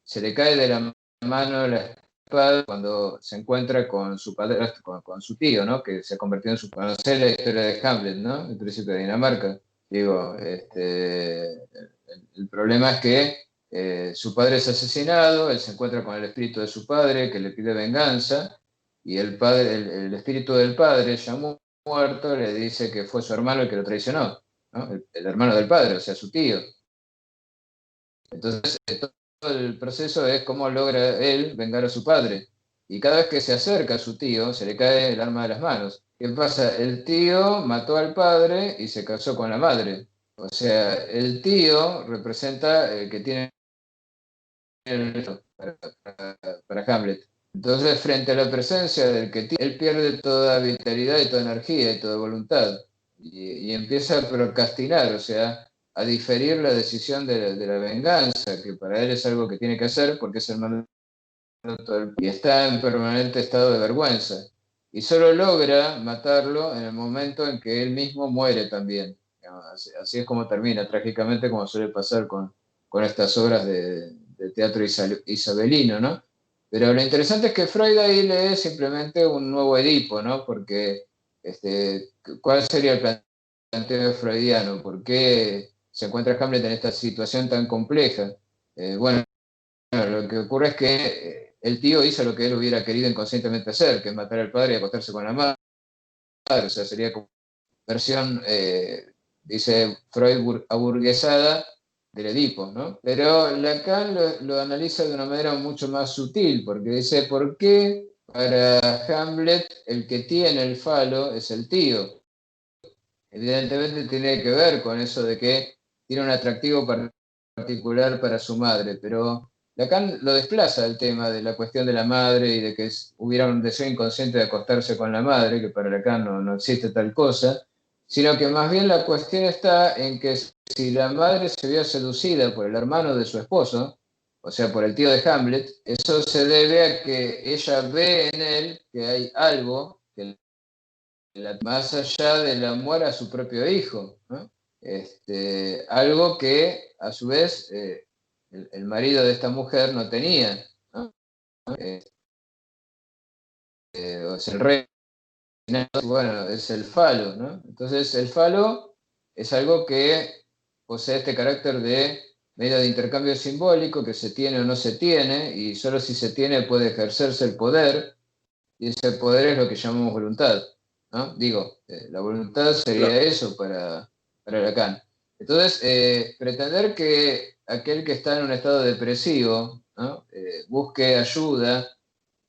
se le cae de la mano la espada cuando se encuentra con su padre, con su tío, ¿no? Que se ha convertido en su... Conocer la historia de Hamlet, ¿no? El príncipe de Dinamarca. Digo, el problema es que su padre es asesinado, él se encuentra con el espíritu de su padre que le pide venganza, y el espíritu del padre, ya muerto, le dice que fue su hermano el que lo traicionó, ¿no? El hermano del padre, o sea, su tío. Entonces, todo el proceso es cómo logra él vengar a su padre. Y cada vez que se acerca a su tío, se le cae el arma de las manos. ¿Qué pasa? El tío mató al padre y se casó con la madre. O sea, el tío representa el que tiene para, para Hamlet. Entonces, frente a la presencia del que tiene, él pierde toda vitalidad y toda energía y toda voluntad. Y empieza a procrastinar, o sea, a diferir la decisión de la venganza, que para él es algo que tiene que hacer porque es hermano y está en permanente estado de vergüenza. Y solo logra matarlo en el momento en que él mismo muere también. Así, así es como termina, trágicamente, como suele pasar con estas obras de teatro isabelino, ¿no? Pero lo interesante es que Freud ahí lee simplemente un nuevo Edipo, ¿no? Porque, ¿cuál sería el planteo freudiano? ¿Por qué se encuentra Hamlet en esta situación tan compleja? Bueno, lo que ocurre es que el tío hizo lo que él hubiera querido inconscientemente hacer, que es matar al padre y acostarse con la madre. O sea, sería como versión, dice Freud, aburguesada del Edipo, ¿no? Pero Lacan lo analiza de una manera mucho más sutil, porque dice, ¿por qué para Hamlet el que tiene el falo es el tío? Evidentemente tiene que ver con eso de que tiene un atractivo particular para su madre, pero Lacan lo desplaza el tema de la cuestión de la madre y de que hubiera un deseo inconsciente de acostarse con la madre, que para Lacan no existe tal cosa, sino que más bien la cuestión está en que si la madre se vio seducida por el hermano de su esposo, o sea, por el tío de Hamlet, eso se debe a que ella ve en él que hay algo que más allá del amor a su propio hijo, ¿no? Algo que a su vez el marido de esta mujer no tenía, ¿no? O sea, el rey, bueno, es el falo, ¿no? Entonces el falo es algo que posee este carácter de medio de intercambio simbólico, que se tiene o no se tiene, y solo si se tiene puede ejercerse el poder, y ese poder es lo que llamamos voluntad, ¿no? Digo, la voluntad Claro, sería eso para Lacan. Entonces, pretender que aquel que está en un estado depresivo, ¿no? Busque ayuda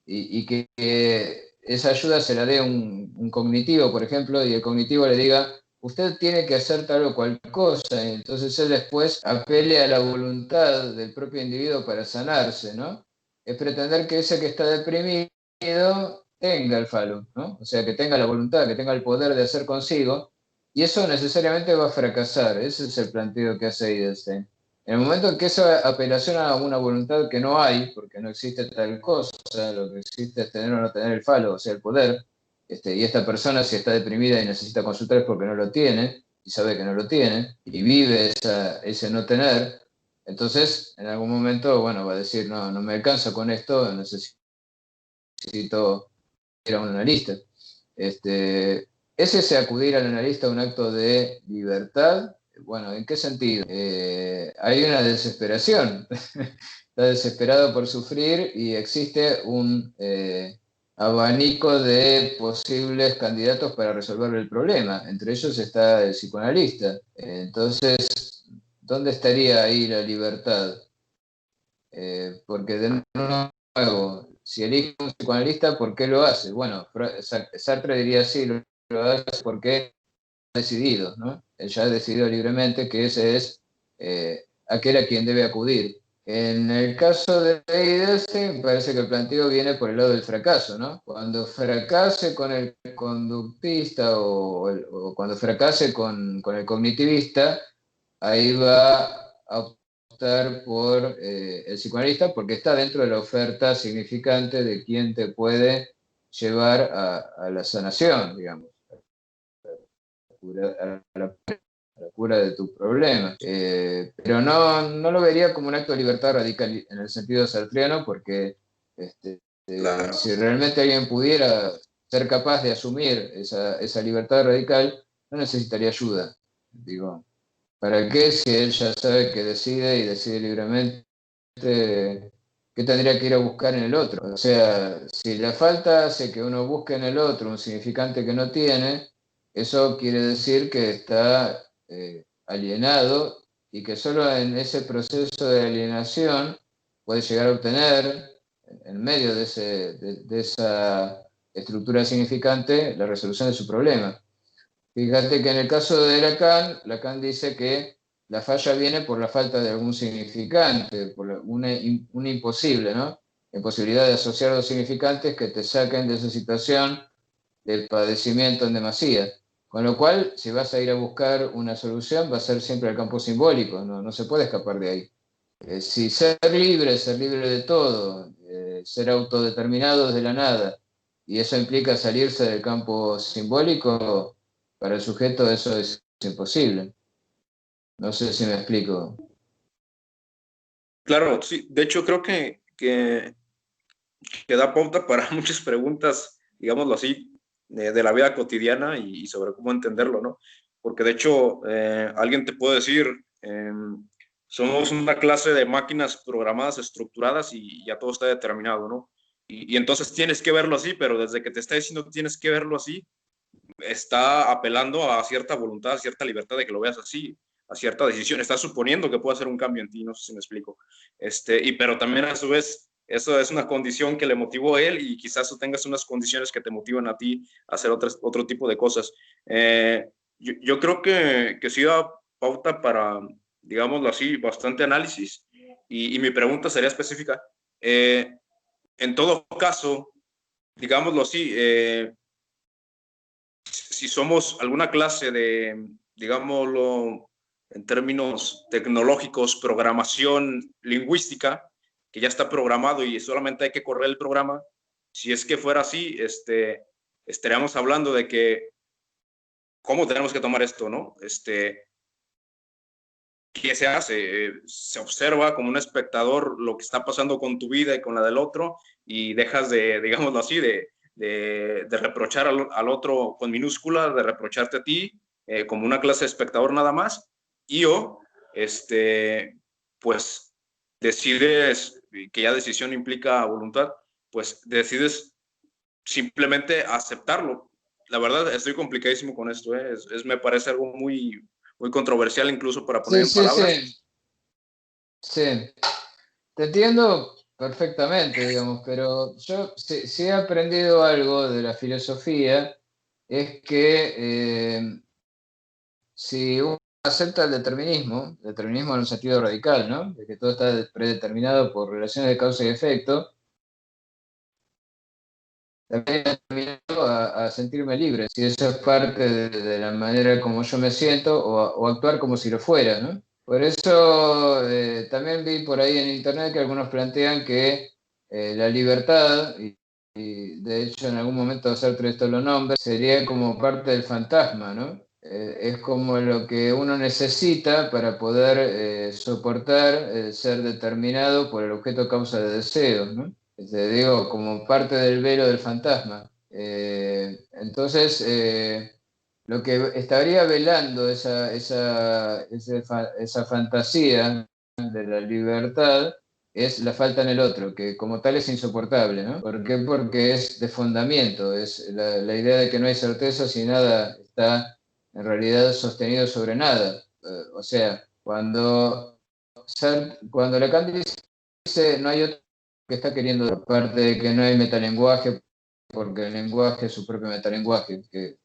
y que esa ayuda se la dé un cognitivo, por ejemplo, y el cognitivo le diga, usted tiene que hacer tal o cual cosa, y entonces él después apele a la voluntad del propio individuo para sanarse, ¿no? Es pretender que ese que está deprimido tenga el falo, ¿no? O sea, que tenga la voluntad, que tenga el poder de hacer consigo, y eso necesariamente va a fracasar. Ese es el planteo que hace Eidelstein. En el momento en que esa apelación a una voluntad que no hay, porque no existe tal cosa, lo que existe es tener o no tener el falo, o sea, el poder, y esta persona si está deprimida y necesita consultar es porque no lo tiene, y sabe que no lo tiene, y vive ese no tener, entonces en algún momento, bueno, va a decir, no, no me alcanza con esto, necesito ir a un analista. ¿Es ese acudir al analista un acto de libertad? Bueno, ¿en qué sentido? Hay una desesperación. Está desesperado por sufrir y existe un abanico de posibles candidatos para resolver el problema. Entre ellos está el psicoanalista. Entonces, ¿dónde estaría ahí la libertad? Porque de nuevo, si elige un psicoanalista, ¿por qué lo hace? Bueno, Sartre diría sí, lo hace porque ha decidido, ¿no? Él ya ha decidido libremente que ese es aquel a quien debe acudir. En el caso de Eidelstein, me parece que el planteo viene por el lado del fracaso, ¿no? Cuando fracase con el conductista o cuando fracase con el cognitivista, ahí va a optar por el psicoanalista porque está dentro de la oferta significante de quien te puede llevar a la sanación, digamos, a la cura de tu problema. Pero no lo vería como un acto de libertad radical en el sentido sartreano porque claro. si realmente alguien pudiera ser capaz de asumir esa libertad radical, no necesitaría ayuda. Digo, ¿para qué si él ya sabe que decide y decide libremente qué tendría que ir a buscar en el otro? O sea, si la falta hace que uno busque en el otro un significante que no tiene, eso quiere decir que está alienado y que solo en ese proceso de alienación puede llegar a obtener, en medio de esa estructura significante, la resolución de su problema. Fíjate que en el caso de Lacan dice que la falla viene por la falta de algún significante, por una imposible, ¿no? Imposibilidad de asociar dos significantes que te saquen de esa situación del padecimiento en demasía. Con lo cual, si vas a ir a buscar una solución, va a ser siempre el campo simbólico, no se puede escapar de ahí. Si ser libre de todo, ser autodeterminado desde la nada, y eso implica salirse del campo simbólico, para el sujeto eso es imposible. No sé si me explico. Claro, sí. De hecho, creo que da pauta para muchas preguntas, digámoslo así, de la vida cotidiana y sobre cómo entenderlo, ¿no? Porque de hecho, alguien te puede decir, somos una clase de máquinas programadas, estructuradas y ya todo está determinado, ¿no? Y entonces tienes que verlo así, pero desde que te está diciendo tienes que verlo así, está apelando a cierta voluntad, a cierta libertad de que lo veas así, a cierta decisión. Está suponiendo que puede hacer un cambio en ti, no sé si me explico. Pero también a su vez, eso es una condición que le motivó a él y quizás tú tengas unas condiciones que te motivan a ti a hacer otro tipo de cosas. Yo creo que sí da pauta para, digámoslo así, bastante análisis. Y mi pregunta sería específica. En todo caso, digámoslo así, si somos alguna clase de, digámoslo, en términos tecnológicos, programación lingüística, que ya está programado y solamente hay que correr el programa, si es que fuera así, estaríamos hablando de que cómo tenemos que tomar esto, ¿no? ¿Qué se hace? Se observa como un espectador lo que está pasando con tu vida y con la del otro y dejas de, digámoslo así, de reprochar al otro con minúscula, de reprocharte a ti como una clase de espectador nada más, y o, pues, decides, que ya decisión implica voluntad, pues decides simplemente aceptarlo. La verdad, estoy complicadísimo con esto, ¿eh? Me parece algo muy controversial incluso para poner Sí, en sí, palabras. sí, sí. Te entiendo perfectamente, digamos, pero yo si he aprendido algo de la filosofía es que si uno acepta el determinismo en un sentido radical, ¿no? De que todo está predeterminado por relaciones de causa y efecto, también he terminado a sentirme libre, si eso es parte de la manera como yo me siento o actuar como si lo fuera, ¿no? Por eso también vi por ahí en internet que algunos plantean que la libertad, y de hecho en algún momento Sartre esto lo nombra, sería como parte del fantasma, ¿no? Es como lo que uno necesita para poder soportar ser determinado por el objeto causa de deseos, ¿no? Te digo, como parte del velo del fantasma. Entonces, lo que estaría velando esa fantasía de la libertad es la falta en el otro, que como tal es insoportable, ¿no? ¿Por qué? Porque es de fundamento, es la idea de que no hay certeza si nada está en realidad sostenido sobre nada. O sea, cuando Lacan dice no hay otro que está queriendo, aparte de que no hay metalenguaje, porque el lenguaje es su propio metalenguaje, que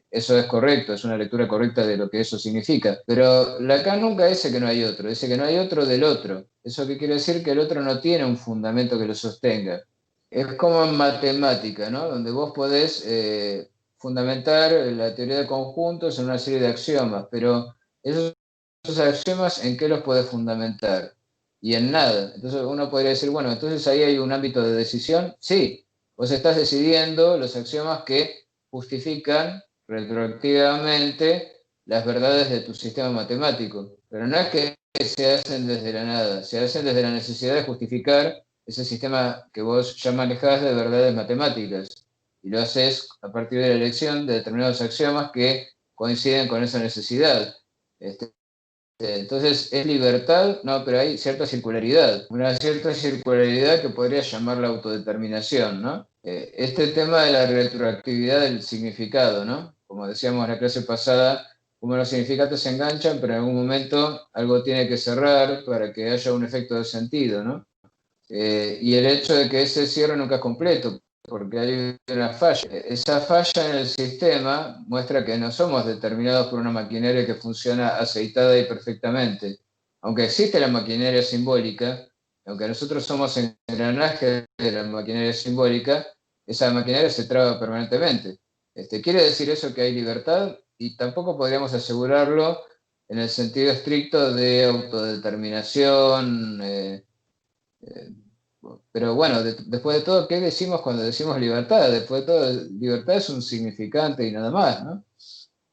eso es correcto, es una lectura correcta de lo que eso significa. Pero Lacan nunca dice que no hay otro, dice que no hay otro del otro. ¿Eso qué quiere decir? Que el otro no tiene un fundamento que lo sostenga. Es como en matemática, ¿no? Donde vos podés fundamentar la teoría de conjuntos en una serie de axiomas, pero esos axiomas, ¿en qué los podés fundamentar? Y en nada. Entonces uno podría decir, bueno, entonces ahí hay un ámbito de decisión. Sí, vos estás decidiendo los axiomas que justifican retroactivamente las verdades de tu sistema matemático. Pero no es que se hacen desde la nada, se hacen desde la necesidad de justificar ese sistema que vos ya manejás de verdades matemáticas. Y lo haces a partir de la elección de determinados axiomas que coinciden con esa necesidad. Este, entonces, ¿es libertad? No, pero hay cierta circularidad, una cierta circularidad que podría llamar la autodeterminación, ¿no? Este tema de la retroactividad del significado, ¿no? Como decíamos en la clase pasada, como los significados se enganchan, pero en algún momento algo tiene que cerrar para que haya un efecto de sentido, ¿no? Y el hecho de que ese cierre nunca es completo, porque hay una falla. Esa falla en el sistema muestra que no somos determinados por una maquinaria que funciona aceitada y perfectamente. Aunque existe la maquinaria simbólica, aunque nosotros somos engranajes de la maquinaria simbólica, esa maquinaria se traba permanentemente. ¿Quiere decir eso que hay libertad? Y tampoco podríamos asegurarlo en el sentido estricto de autodeterminación. Pero bueno, después de todo, ¿qué decimos cuando decimos libertad? Después de todo, libertad es un significante y nada más, ¿no?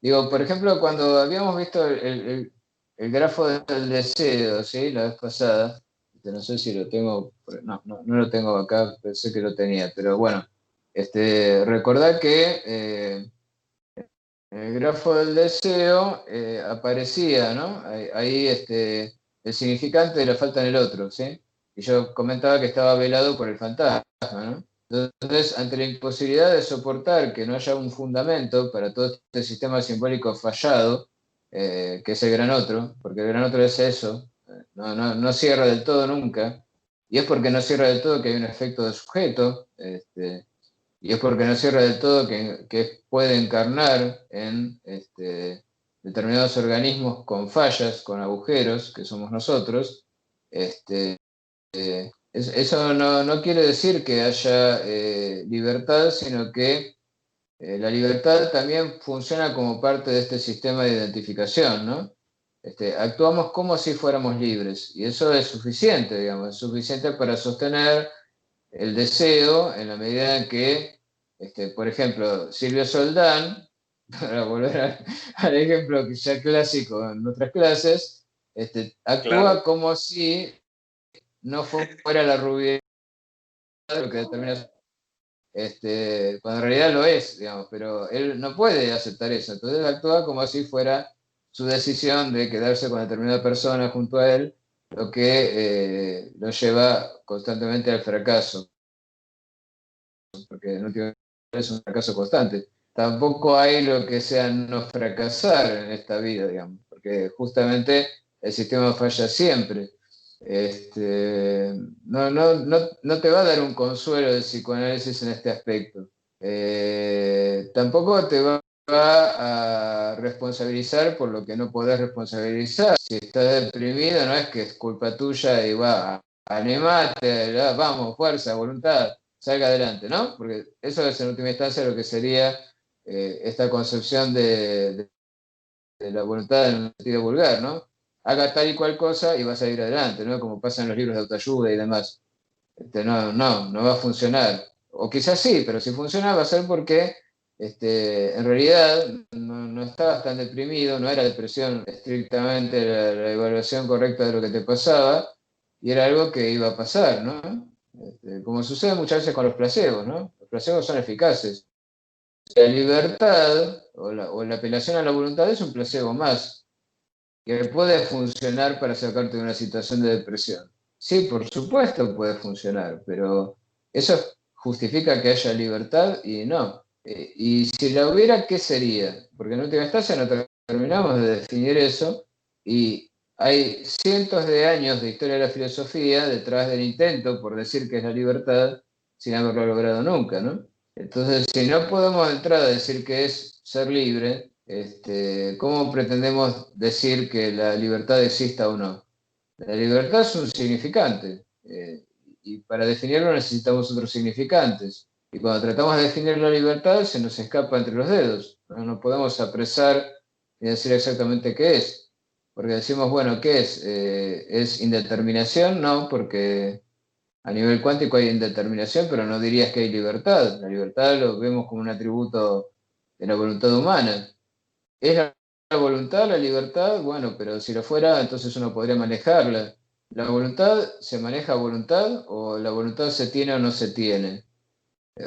Digo, por ejemplo, cuando habíamos visto el grafo del deseo, ¿sí? La vez pasada, no sé si lo tengo, no lo tengo acá, pensé que lo tenía, pero bueno, recordad que en el grafo del deseo aparecía, ¿no? Ahí, el significante de la falta en el otro, ¿sí? Y yo comentaba que estaba velado por el fantasma, ¿no? Entonces, ante la imposibilidad de soportar que no haya un fundamento para todo este sistema simbólico fallado, que es el gran otro, porque el gran otro es eso, no cierra del todo nunca, y es porque no cierra del todo que hay un efecto de sujeto, y es porque no cierra del todo que puede encarnar en determinados organismos con fallas, con agujeros, que somos nosotros. Este, Eso no quiere decir que haya libertad, sino que la libertad también funciona como parte de este sistema de identificación, ¿no? Actuamos como si fuéramos libres, y eso es suficiente, digamos, es suficiente para sostener el deseo en la medida en que, por ejemplo, Silvio Soldán, para volver al ejemplo que ya clásico en otras clases, Claro, actúa como si no fuera la rubia lo que determina, cuando en realidad lo es, digamos, pero él no puede aceptar eso, entonces actúa como si fuera su decisión de quedarse con determinada persona junto a él, lo que lo lleva constantemente al fracaso, porque no tiene es un fracaso constante. Tampoco hay lo que sea no fracasar en esta vida, digamos, porque justamente el sistema falla siempre. No te va a dar un consuelo del psicoanálisis en este aspecto. Tampoco te va a responsabilizar por lo que no podés responsabilizar. Si estás deprimido, no es que es culpa tuya y va, animate, vamos, fuerza, voluntad, salga adelante, ¿no? Porque eso es en última instancia lo que sería esta concepción de la voluntad en un sentido vulgar, ¿no? Haga tal y cual cosa y va a salir adelante, ¿no? Como pasa en los libros de autoayuda y demás. No va a funcionar. O quizás sí, pero si funciona va a ser porque en realidad no estabas tan deprimido, no era depresión estrictamente la evaluación correcta de lo que te pasaba, y era algo que iba a pasar, ¿no? Como sucede muchas veces con los placebos, ¿no? Los placebos son eficaces. La libertad o la apelación a la voluntad es un placebo más que puede funcionar para sacarte de una situación de depresión. Sí, por supuesto puede funcionar, pero eso justifica que haya libertad y no. Y si la hubiera, ¿qué sería? Porque en última instancia no terminamos de definir eso y hay cientos de años de historia de la filosofía detrás del intento por decir que es la libertad sin haberlo logrado nunca, ¿no? Entonces, si no podemos entrar a decir que es ser libre, ¿cómo pretendemos decir que la libertad exista o no? La libertad es un significante, y para definirlo necesitamos otros significantes. Y cuando tratamos de definir la libertad se nos escapa entre los dedos. No podemos apresar y decir exactamente qué es. Porque decimos, bueno, ¿qué es? ¿Es indeterminación? No, porque a nivel cuántico hay indeterminación, pero no dirías que hay libertad. La libertad lo vemos como un atributo de la voluntad humana. ¿Es la voluntad, la libertad? Bueno, pero si lo fuera, entonces uno podría manejarla. ¿La voluntad se maneja a voluntad o la voluntad se tiene o no se tiene?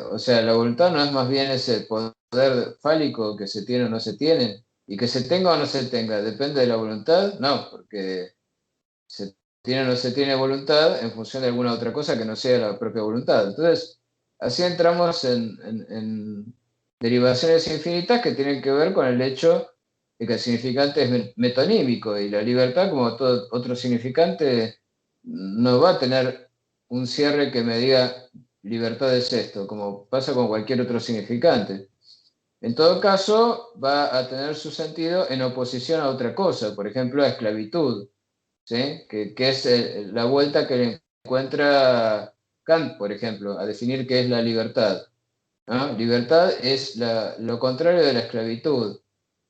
O sea, la voluntad no es más bien ese poder fálico que se tiene o no se tiene. Y que se tenga o no se tenga, ¿depende de la voluntad? No, porque se tiene o no se tiene voluntad en función de alguna otra cosa que no sea la propia voluntad. Entonces, así entramos en derivaciones infinitas que tienen que ver con el hecho de que el significante es metonímico y la libertad, como todo otro significante, no va a tener un cierre que me diga libertad es esto, como pasa con cualquier otro significante. En todo caso, va a tener su sentido en oposición a otra cosa, por ejemplo, a esclavitud, ¿sí? Que es la vuelta que le encuentra Kant, por ejemplo, a definir qué es la libertad, ¿no? Libertad es lo contrario de la esclavitud.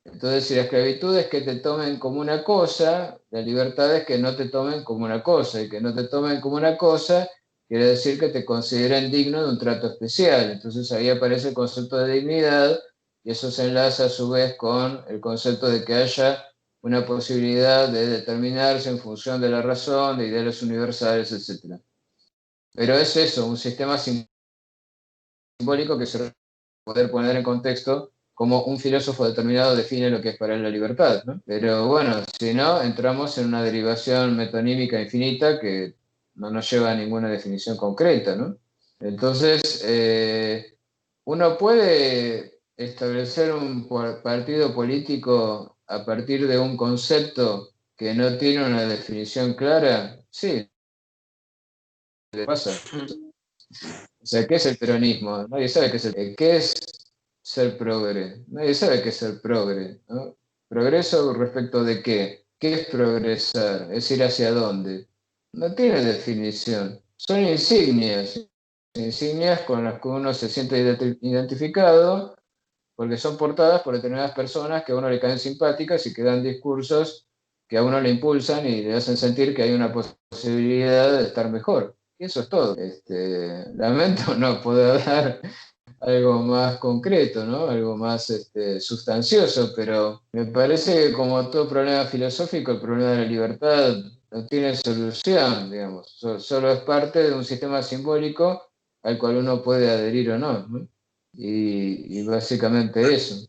Entonces, si la esclavitud es que te tomen como una cosa, la libertad es que no te tomen como una cosa, y que no te tomen como una cosa quiere decir que te consideren digno de un trato especial. Entonces ahí aparece el concepto de dignidad y eso se enlaza a su vez con el concepto de que haya una posibilidad de determinarse en función de la razón, de ideales universales, etc. Pero es eso, un sistema simbólico que se poder poner en contexto cómo un filósofo determinado define lo que es para él la libertad, ¿no? Pero bueno, si no, entramos en una derivación metonímica infinita que no nos lleva a ninguna definición concreta, ¿no? Entonces, uno puede establecer un partido político a partir de un concepto que no tiene una definición clara. Sí, pasa. O sea, ¿qué es el peronismo? Nadie sabe qué es ser progre. Nadie sabe qué es ser progre, ¿no? ¿Progreso respecto de qué? ¿Qué es progresar? ¿Es ir hacia dónde? No tiene definición. Son insignias, insignias con las que uno se siente identificado porque son portadas por determinadas personas que a uno le caen simpáticas y que dan discursos que a uno le impulsan y le hacen sentir que hay una posibilidad de estar mejor. Y eso es todo. Lamento no poder dar algo más concreto, ¿no? Algo más sustancioso, pero me parece que como todo problema filosófico, el problema de la libertad no tiene solución, digamos. Solo es parte de un sistema simbólico al cual uno puede adherir o no, ¿no? Y básicamente eso.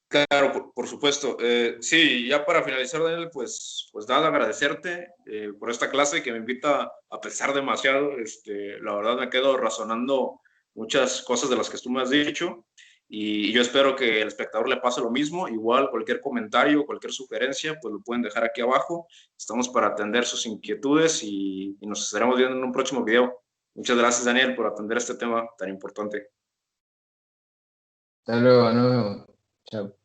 Claro, por supuesto. Sí, ya para finalizar, Daniel, pues nada, agradecerte por esta clase que me invita a pensar demasiado. La verdad me quedo razonando muchas cosas de las que tú me has dicho y yo espero que el espectador le pase lo mismo. Igual cualquier comentario, cualquier sugerencia, pues lo pueden dejar aquí abajo. Estamos para atender sus inquietudes y nos estaremos viendo en un próximo video. Muchas gracias, Daniel, por atender este tema tan importante. Hasta luego, nos vemos. Chao.